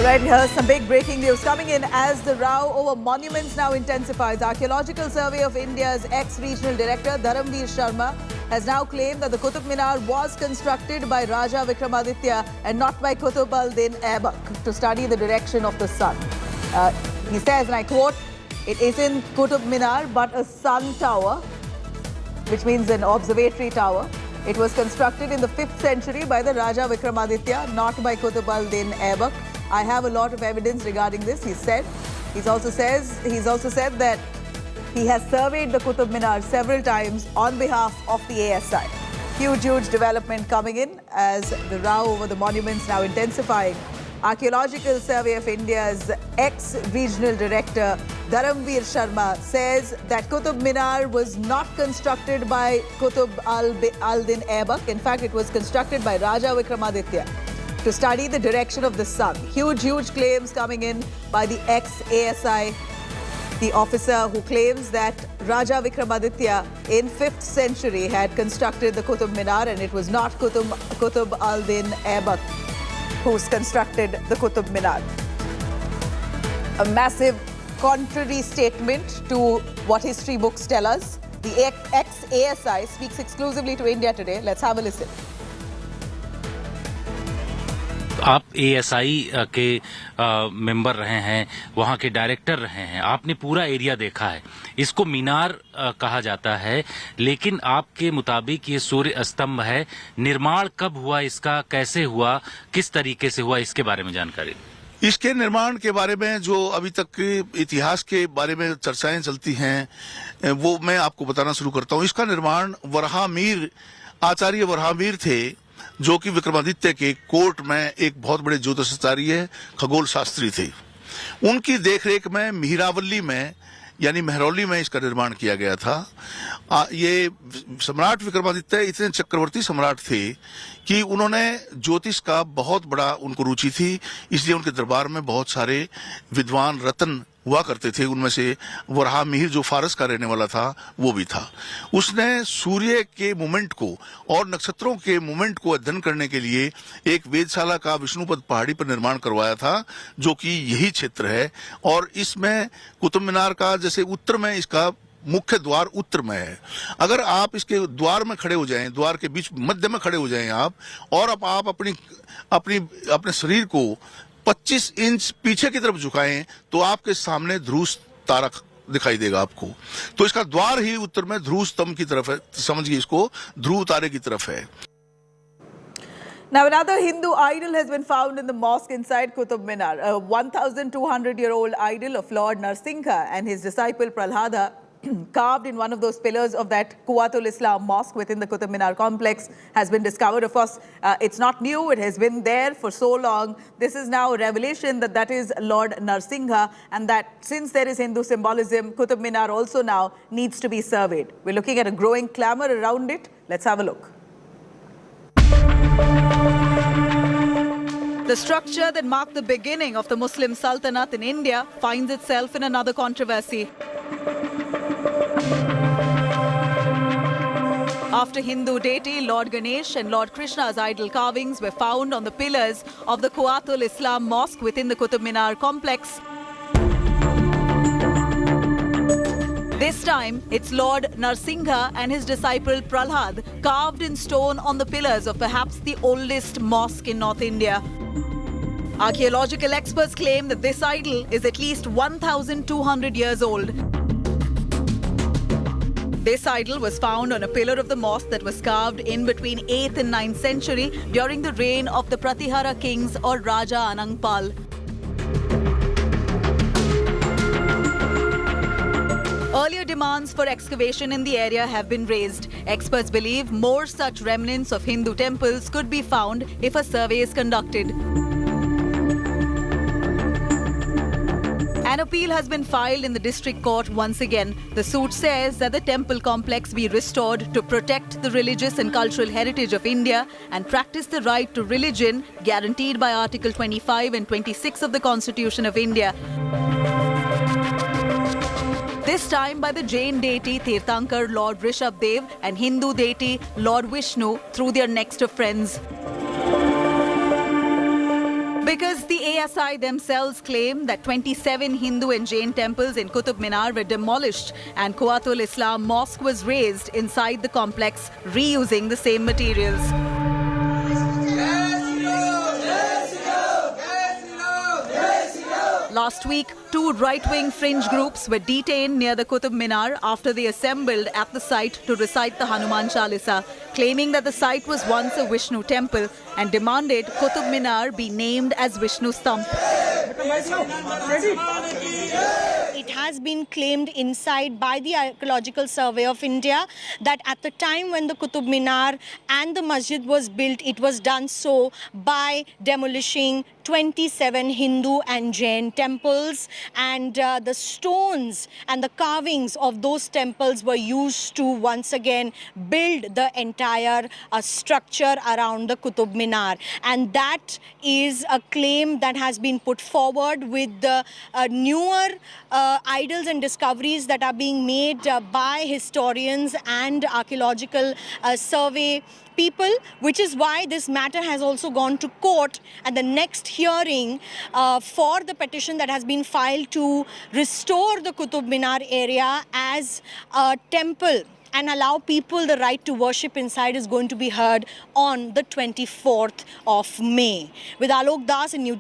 All right, here's some big breaking news coming in as the row over monuments now intensifies. Archaeological Survey of India's ex-regional director Dharamveer Sharma has now claimed that the Qutub Minar was constructed by Raja Vikramaditya and not by Qutb al-Din Aibak to study the direction of the sun. He says, and I quote, "It isn't Qutub Minar but a sun tower," which means an observatory tower. It was constructed in the 5th century by the Raja Vikramaditya, not by Qutb al-Din Aibak. I have a lot of evidence regarding this, he said. He's also said that he has surveyed the Qutub Minar several times on behalf of the ASI. Huge development coming in as the row over the monuments now intensifying. Archaeological Survey of India's ex-regional director Dharamveer Sharma says that Qutub Minar was not constructed by Qutb al-Din Aibak. In fact, it was constructed by Raja Vikramaditya to study the direction of the sun. Huge claims coming in by the ex-ASI, the officer who claims that Raja Vikramaditya in 5th century had constructed the Qutub Minar and it was not Qutb al-Din Aibak who's constructed the Qutub Minar. A massive contrary statement to what history books tell us. The ex-ASI speaks exclusively to India today. Let's have a listen. आप ASI के member रहे हैं, वहाँ के director रहे हैं, आपने पूरा एरिया देखा है। इसको मीनार कहा जाता है, लेकिन आपके मुताबिक ये सूर्य स्तंभ है। निर्माण कब हुआ इसका, कैसे हुआ, किस तरीके से हुआ, इसके बारे में जानकारी। इसके निर्माण के बारे में जो अभी तक इतिहास के बारे में चर्चाएं चलती हैं वो मैं आपको बताना शुरू करता हूँ। इसका निर्माण आचार्य वराहमीर थे, जो कि विक्रमादित्य के कोर्ट में एक बहुत बड़े ज्योतिषाचार्य खगोल शास्त्री थे। उनकी देखरेख में मिहिरावली में यानी महरौली में इसका निर्माण किया गया था। ये सम्राट विक्रमादित्य इतने चक्रवर्ती सम्राट थे कि उन्होंने ज्योतिष का बहुत बड़ा उनको रुचि थी, इसलिए उनके दरबार में बहुत सारे विद्वान रत्न हुआ करते थे। उनमें से वराहमिहिर जो फारस का रहने वाला था वो भी था। उसने सूर्य के मूवमेंट को और नक्षत्रों के मूवमेंट को अध्ययन करने के लिए एक वेधशाला का विष्णुपद पहाड़ी पर निर्माण करवाया था, जो कि यही क्षेत्र है। और इसमें कुतुब मीनार का जैसे उत्तर में इसका मुख्य द्वार उत्तर में है। अगर आप इसके द्वार में खड़े हो जाएं, द्वार के बीच मध्य में खड़े हो जाएं आप, और अब आप अपने शरीर को 25 इंच पीछे की तरफ झुकाएं तो आपके सामने ध्रुव तारा दिखाई देगा आपको। तो इसका द्वार ही उत्तर में ध्रुव स्तंभ की तरफ है, समझिए इसको ध्रुव तारे की तरफ है। Now, another Hindu idol has been found in the mosque inside Qutub Minar. A 1,200-year-old idol of Lord Narsingha and his disciple Prahlada, carved in one of those pillars of that Quwwatul Islam mosque within the Qutub Minar complex, has been discovered. Of course, it's not new. It has been there for so long. This is now a revelation that is Lord Narsingha, and that since there is Hindu symbolism, Qutub Minar also now needs to be surveyed. We're looking at a growing clamor around it. Let's have a look. The structure that marked the beginning of the Muslim Sultanate in India finds itself in another controversy. After Hindu deity Lord Ganesh and Lord Krishna's idol carvings were found on the pillars of the Quwwatul Islam mosque within the Qutub Minar complex, this time it's Lord Narsingha and his disciple Prahlad carved in stone on the pillars of perhaps the oldest mosque in North India. Archaeological experts claim that this idol is at least 1,200 years old. This idol was found on a pillar of the mosque that was carved in between 8th and 9th century during the reign of the Pratihara kings or Raja Anangpal. Earlier demands for excavation in the area have been raised. Experts believe more such remnants of Hindu temples could be found if a survey is conducted. An appeal has been filed in the district court once again. The suit says that the temple complex be restored to protect the religious and cultural heritage of India and practice the right to religion guaranteed by Article 25 and 26 of the Constitution of India. This time by the Jain deity Tirthankar Lord Rishabdev and Hindu deity Lord Vishnu through their next of friends. Because the ASI themselves claim that 27 Hindu and Jain temples in Qutub Minar were demolished and Quwwatul Islam Mosque was raised inside the complex, reusing the same materials. Last week, two right-wing fringe groups were detained near the Qutub Minar after they assembled at the site to recite the Hanuman Chalisa, claiming that the site was once a Vishnu temple and demanded Qutub Minar be named as Vishnu Stamp. It has been claimed inside by the Archaeological Survey of India that at the time when the Qutub Minar and the masjid was built, it was done so by demolishing 27 Hindu and Jain temples, and the stones and the carvings of those temples were used to once again build the entire structure around the Qutub Minar. And that is a claim that has been put forward with the newer idols and discoveries that are being made by historians and archaeological survey people, which is why this matter has also gone to court, and the next hearing for the petition that has been filed to restore the Qutub Minar area as a temple and allow people the right to worship inside is going to be heard on the 24th of May. With Alok Das in New